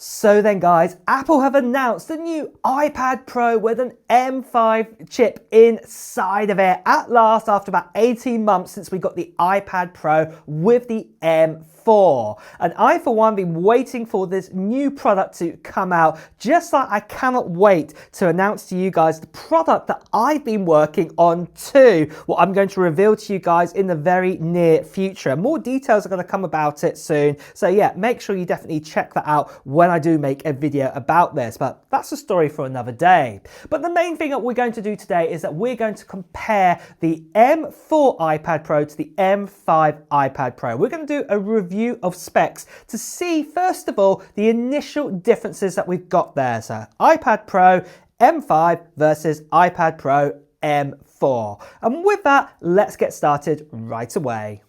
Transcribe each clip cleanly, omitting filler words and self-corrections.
So then guys, Apple have announced a new iPad Pro with an M5 chip inside of it. At last, after about 18 months since we got the iPad Pro with the M4. And I, for one, been waiting for this new product to come out, just like I cannot wait to announce to you guys the product that I've been working on too, what I'm going to reveal to you guys in the very near future. More details are going to come about it soon. So yeah, make sure you definitely check that out when I do make a video about this, but that's a story for another day. But the main thing that we're going to do today is that we're going to compare the M4 iPad Pro to the M5 iPad Pro. We're going to do a review of specs to see, first of all, the initial differences that we've got there. So iPad Pro M5 versus iPad Pro M4. And with that, let's get started right away.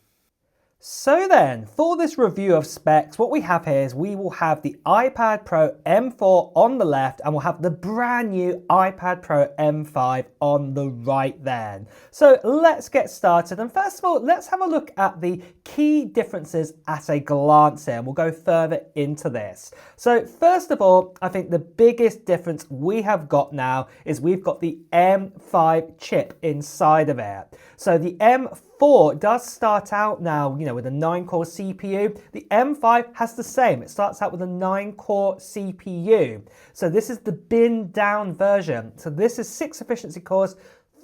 So then, for this review of specs, what we have here is we will have the iPad Pro M4 on the left and we'll have the brand new iPad Pro M5 on the right then. So let's get started, and first of all, let's have a look at the key differences at a glance here, and we'll go further into this. So first of all, I think the biggest difference we have got now is we've got the M5 chip inside of it. So the M4 does start out now, with a 9-core CPU. The M5 has the same. It starts out with a 9-core CPU. So this is the bin down version. So this is 6 efficiency cores,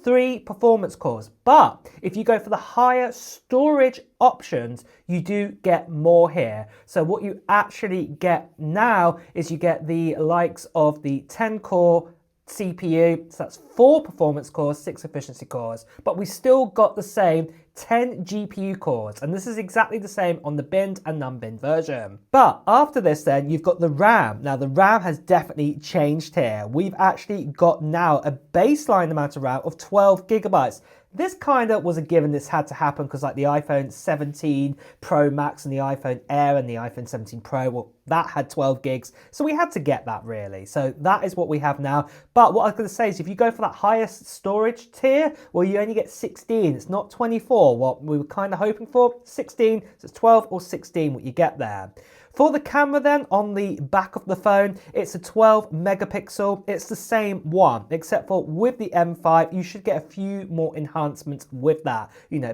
3 performance cores. But if you go for the higher storage options, you do get more here. So what you actually get now is you get the likes of the 10-core CPU, so that's 4 performance cores, 6 efficiency cores, but we still got the same 10 GPU cores, and this is exactly the same on the binned and non-binned version. But after this then, you've got the RAM. Now the RAM has definitely changed here. We've actually got now a baseline amount of RAM of 12 gigabytes. This kind of was a given. This had to happen because like the iPhone 17 Pro Max and the iPhone Air and the iPhone 17 Pro, well, that had 12 gigs. So we had to get that really. So that is what we have now. But what I was going to say is if you go for that highest storage tier, well, you only get 16. It's not 24. What we were kind of hoping for, 16. So it's 12 or 16 what you get there. For the camera then, on the back of the phone, it's a 12 megapixel. It's the same one, except for with the M5, you should get a few more enhancements with that.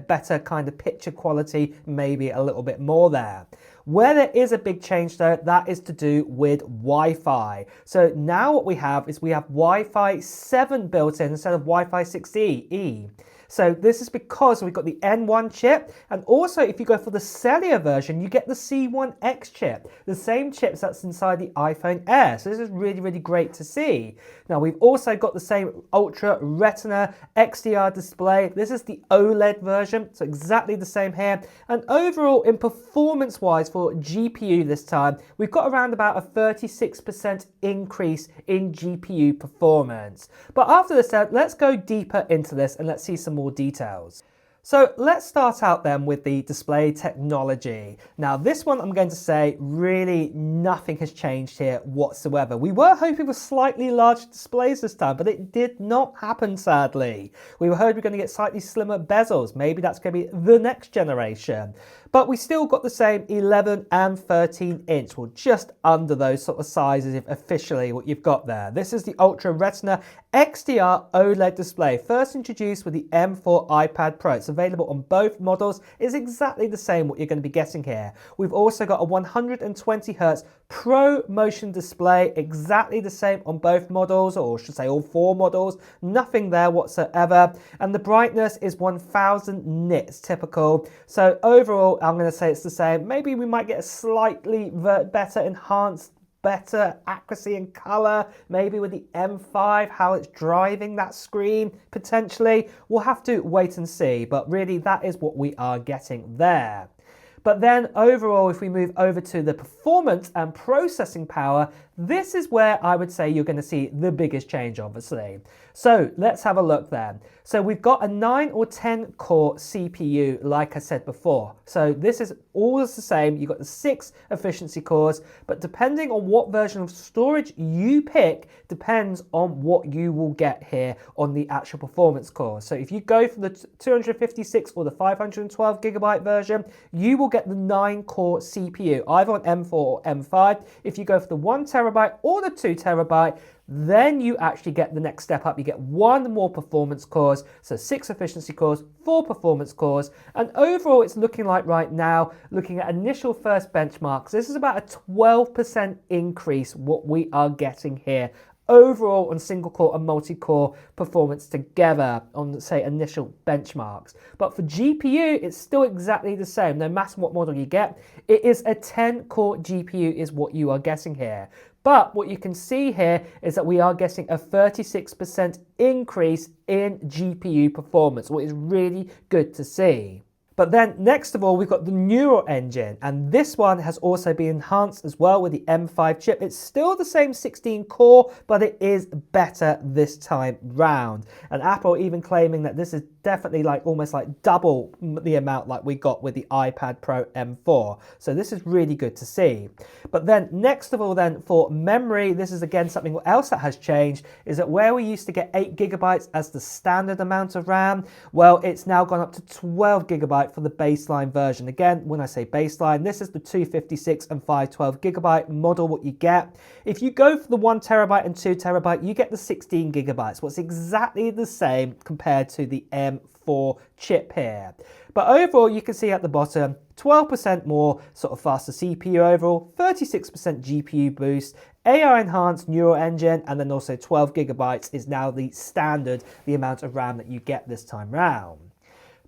Better kind of picture quality, maybe a little bit more there. Where there is a big change though, that is to do with Wi-Fi. So now what we have is we have Wi-Fi 7 built in instead of Wi-Fi 6E. So this is because we've got the N1 chip, and also if you go for the cellular version, you get the C1X chip, the same chips that's inside the iPhone Air. So this is really, really great to see. Now we've also got the same Ultra Retina XDR display. This is the OLED version, so exactly the same here. And overall, in performance-wise for GPU this time, we've got around about a 36% increase in GPU performance. But after this, let's go deeper into this and let's see some more details. So let's start out then with the display technology. Now this one, I'm going to say really nothing has changed here whatsoever. We were hoping for slightly larger displays this time, but it did not happen sadly. We were hoping we're going to get slightly slimmer bezels. Maybe that's going to be the next generation. But we still got the same 11 and 13 inch, well just under those sort of sizes if officially what you've got there. This is the Ultra Retina XDR OLED display, first introduced with the M4 iPad Pro. It's available on both models. It's exactly the same what you're going to be getting here. We've also got a 120 Hz Pro Motion display, exactly the same on both models, or I should say all 4 models. Nothing there whatsoever. And the brightness is 1000 nits, typical. So overall, I'm going to say it's the same. Maybe we might get a slightly better enhanced, better accuracy and color, maybe with the M5, how it's driving that screen, potentially. We'll have to wait and see, but really that is what we are getting there. But then overall, if we move over to the performance and processing power, this is where I would say you're going to see the biggest change, obviously. So let's have a look then. So we've got a 9 or 10 core CPU, like I said before. So this is all is the same. You've got the 6 efficiency cores, but depending on what version of storage you pick depends on what you will get here on the actual performance cores. So if you go for the 256 or the 512 gigabyte version, you will get the 9-core CPU, either on M4 or M5. If you go for the 1 terabyte or the 2 terabyte, then you actually get the next step up. You get 1 more performance cores, so 6 efficiency cores, 4 performance cores, and overall it's looking like right now, looking at initial first benchmarks, this is about a 12% increase what we are getting here overall on single core and multi-core performance together on, say, initial benchmarks. But for GPU, it's still exactly the same, no matter what model you get. It is a 10-core GPU is what you are getting here. But what you can see here is that we are getting a 36% increase in GPU performance, what is really good to see. But then next of all, we've got the neural engine, and this one has also been enhanced as well with the M5 chip. It's still the same 16 core, but it is better this time round. And Apple even claiming that this is definitely like almost like double the amount like we got with the iPad Pro M4. So this is really good to see. But then next of all then for memory, this is again something else that has changed, is that where we used to get 8 gigabytes as the standard amount of RAM, well, it's now gone up to 12 gigabyte for the baseline version. Again, when I say baseline, this is the 256 and 512 gigabyte model, what you get. If you go for the 1 terabyte and 2 terabyte, you get the 16 gigabytes, what's exactly the same compared to the M4 chip here. But overall, you can see at the bottom, 12% more sort of faster CPU overall, 36% GPU boost, AI enhanced neural engine, and then also 12 gigabytes is now the standard, the amount of RAM that you get this time round.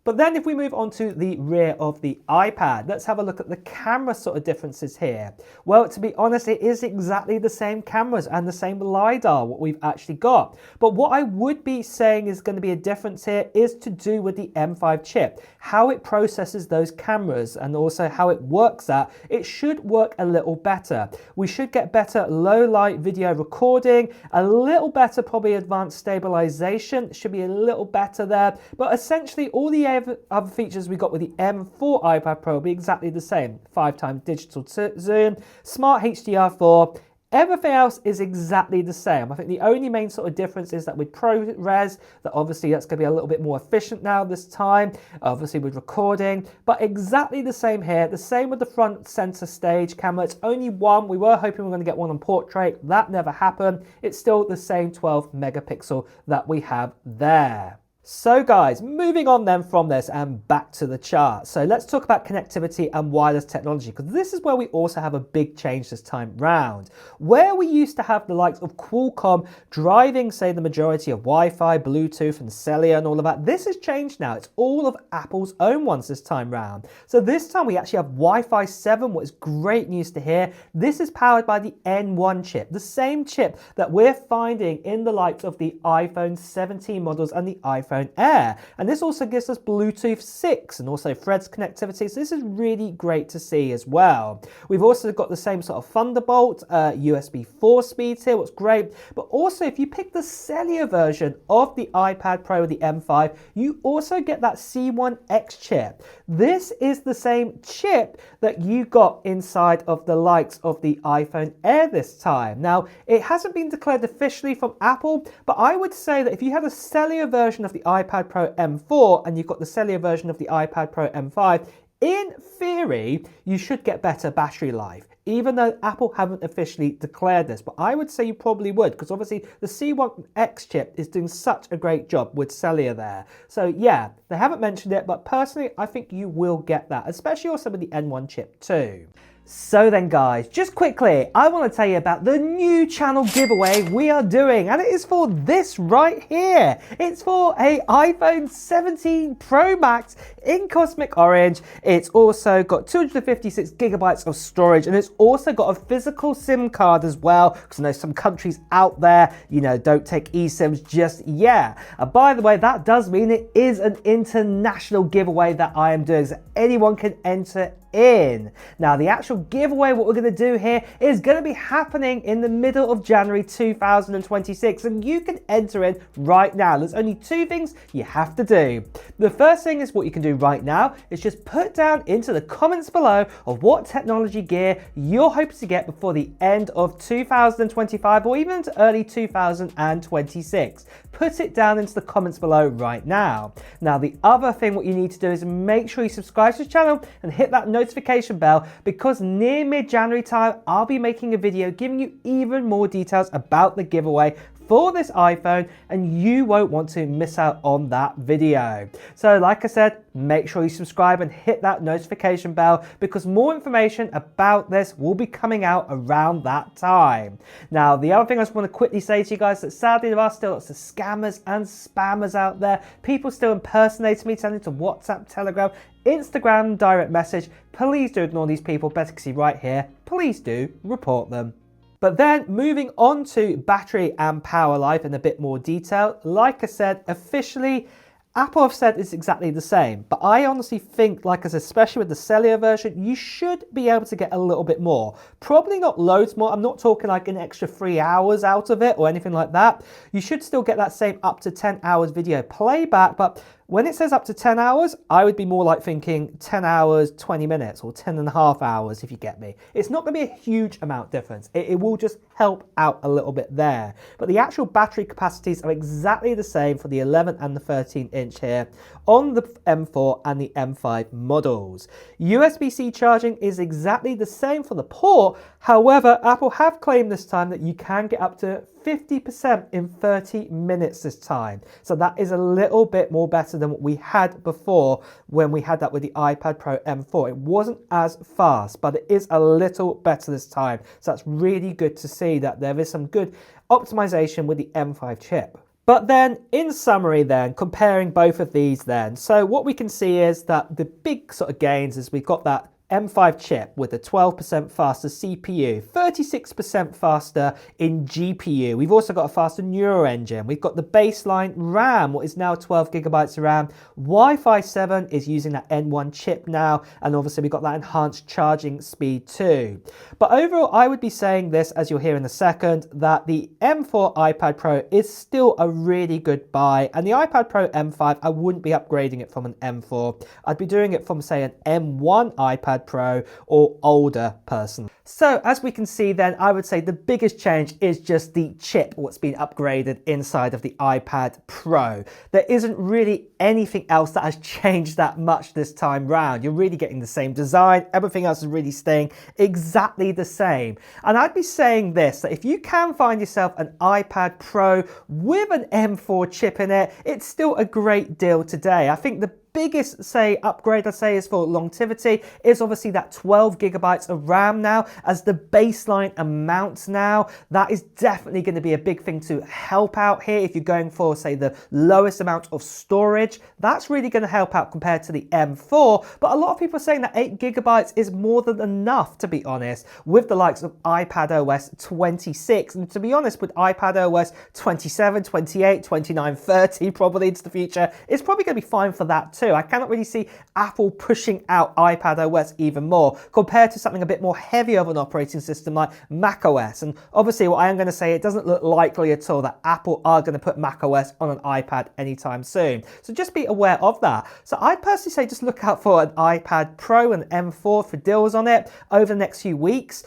But then if we move on to the rear of the iPad, let's have a look at the camera sort of differences here. Well, to be honest, it is exactly the same cameras and the same LiDAR, what we've actually got. But what I would be saying is going to be a difference here is to do with the M5 chip, how it processes those cameras and also how it works at. It should work a little better. We should get better low light video recording, a little better probably advanced stabilization, should be a little better there. But essentially all the other features we got with the M4 iPad Pro will be exactly the same. 5x digital zoom, smart HDR4, everything else is exactly the same. I think the only main sort of difference is that with ProRes, that obviously that's going to be a little bit more efficient now this time, obviously with recording, but exactly the same here. The same with the front center stage camera. It's only one. We were hoping we were going to get one on portrait. That never happened. It's still the same 12 megapixel that we have there. So guys, moving on then from this and back to the chart. So let's talk about connectivity and wireless technology, because this is where we also have a big change this time round. Where we used to have the likes of Qualcomm driving, say, the majority of Wi-Fi, Bluetooth and cellular and all of that, this has changed now. It's all of Apple's own ones this time round. So this time we actually have Wi-Fi 7, what is great news to hear. This is powered by the N1 chip, the same chip that we're finding in the likes of the iPhone 17 models and the iPhone Air. And this also gives us Bluetooth 6 and also Threads connectivity. So this is really great to see as well. We've also got the same sort of Thunderbolt, USB 4 speeds here, what's great. But also if you pick the cellular version of the iPad Pro with the M5, you also get that C1X chip. This is the same chip that you got inside of the likes of the iPhone Air this time. Now, it hasn't been declared officially from Apple, but I would say that if you had a cellular version of the iPad Pro M4 and you've got the cellular version of the iPad Pro M5, in theory, you should get better battery life, even though Apple haven't officially declared this. But I would say you probably would, because obviously the C1X chip is doing such a great job with cellular there. So yeah, they haven't mentioned it, but personally, I think you will get that, especially also with the N1 chip too. So then guys, just quickly, I want to tell you about the new channel giveaway we are doing, and it is for this right here. It's for a iPhone 17 Pro Max in Cosmic Orange. It's also got 256 gigabytes of storage, and it's also got a physical SIM card as well, because I know some countries out there, you know, don't take eSIMs just yet. By the way, that does mean it is an international giveaway that I am doing, so anyone can enter in. Now, the actual giveaway, what we're going to do here, is going to be happening in the middle of January 2026, and you can enter in right now. There's only two things you have to do. The first thing is what you can do right now is just put down into the comments below of what technology gear you're hoping to get before the end of 2025 or even into early 2026. Put it down into the comments below right now. Now, the other thing what you need to do is make sure you subscribe to the channel and hit that notification bell, because near mid-January time, I'll be making a video giving you even more details about the giveaway for this iPhone, and you won't want to miss out on that video. So like I said, make sure you subscribe and hit that notification bell, because more information about this will be coming out around that time. Now, the other thing I just want to quickly say to you guys that sadly there are still lots of scammers and spammers out there. People still impersonating me, sending to WhatsApp, Telegram, Instagram, direct message. Please do ignore these people. Better see right here. Please do report them. But then moving on to battery and power life in a bit more detail, like I said, officially, Apple have said it's exactly the same, but I honestly think, like I said, especially with the cellular version, you should be able to get a little bit more. Probably not loads more. I'm not talking like an extra 3 hours out of it or anything like that. You should still get that same up to 10 hours video playback, but when it says up to 10 hours, I would be more like thinking 10 hours, 20 minutes, or 10 and a half hours, if you get me. It's not going to be a huge amount difference. It will just help out a little bit there. But the actual battery capacities are exactly the same for the 11 and the 13-inch here on the M4 and the M5 models. USB-C charging is exactly the same for the port. However, Apple have claimed this time that you can get up to 50% in 30 minutes this time. So that is a little bit more better than what we had before when we had that with the iPad Pro M4. It wasn't as fast, but it is a little better this time. So that's really good to see that there is some good optimization with the M5 chip. But then, in summary then, comparing both of these then, so what we can see is that the big sort of gains is we've got that M5 chip with a 12% faster CPU, 36% faster in GPU. We've also got a faster neural engine. We've got the baseline RAM, what is now 12 gigabytes of RAM. Wi-Fi 7 is using that N1 chip now, and obviously we've got that enhanced charging speed too. But overall, I would be saying this, as you'll hear in a second, that the M4 iPad Pro is still a really good buy, and the iPad Pro M5, I wouldn't be upgrading it from an M4. I'd be doing it from, say, an M1 iPad Pro or older person. So as we can see then, I would say the biggest change is just the chip, what's been upgraded inside of the iPad Pro. There isn't really anything else that has changed that much this time round. You're really getting the same design. Everything else is really staying exactly the same. And I'd be saying this, that if you can find yourself an iPad Pro with an M4 chip in it, it's still a great deal today. I think the biggest upgrade I'd say is for longevity is obviously that 12 gigabytes of RAM now as the baseline amount now. That is definitely going to be a big thing to help out here if you're going for, say, the lowest amount of storage. That's really going to help out compared to the M4, but a lot of people are saying that 8 gigabytes is more than enough, to be honest, with the likes of iPadOS 26, and to be honest, with iPadOS 27, 28, 29, 30 probably into the future, it's probably going to be fine for that too. I cannot really see Apple pushing out iPadOS even more compared to something a bit more heavier of an operating system like macOS. And obviously what I am going to say, it doesn't look likely at all that Apple are going to put macOS on an iPad anytime soon. So just be aware of that. So I'd personally say just look out for an iPad Pro and M4 for deals on it over the next few weeks.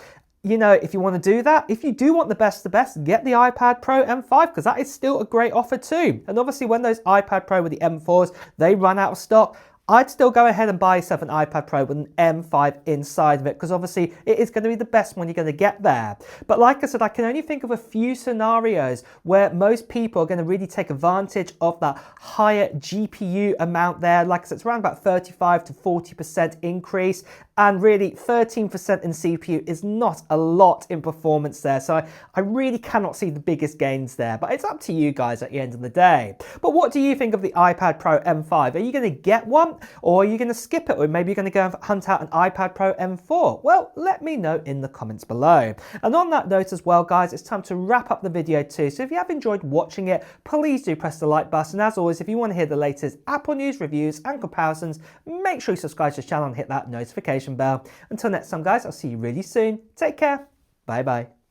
You know, if you want to do that, if you do want the best, get the iPad Pro M5, because that is still a great offer too. And obviously when those iPad Pro with the M4s, they run out of stock, I'd still go ahead and buy yourself an iPad Pro with an M5 inside of it, because obviously it is going to be the best one you're going to get there. But like I said, I can only think of a few scenarios where most people are going to really take advantage of that higher GPU amount there. Like I said, it's around about 35 to 40% increase. And really 13% in CPU is not a lot in performance there. So I really cannot see the biggest gains there, but it's up to you guys at the end of the day. But what do you think of the iPad Pro M5? Are you going to get one, or are you going to skip it? Or maybe you're going to go and hunt out an iPad Pro M4? Well, let me know in the comments below. And on that note as well, guys, it's time to wrap up the video too. So if you have enjoyed watching it, please do press the like button. As always, if you want to hear the latest Apple news, reviews and comparisons, make sure you subscribe to the channel and hit that notification notification bell. Until next time, guys, I'll see you really soon. Take care. Bye bye.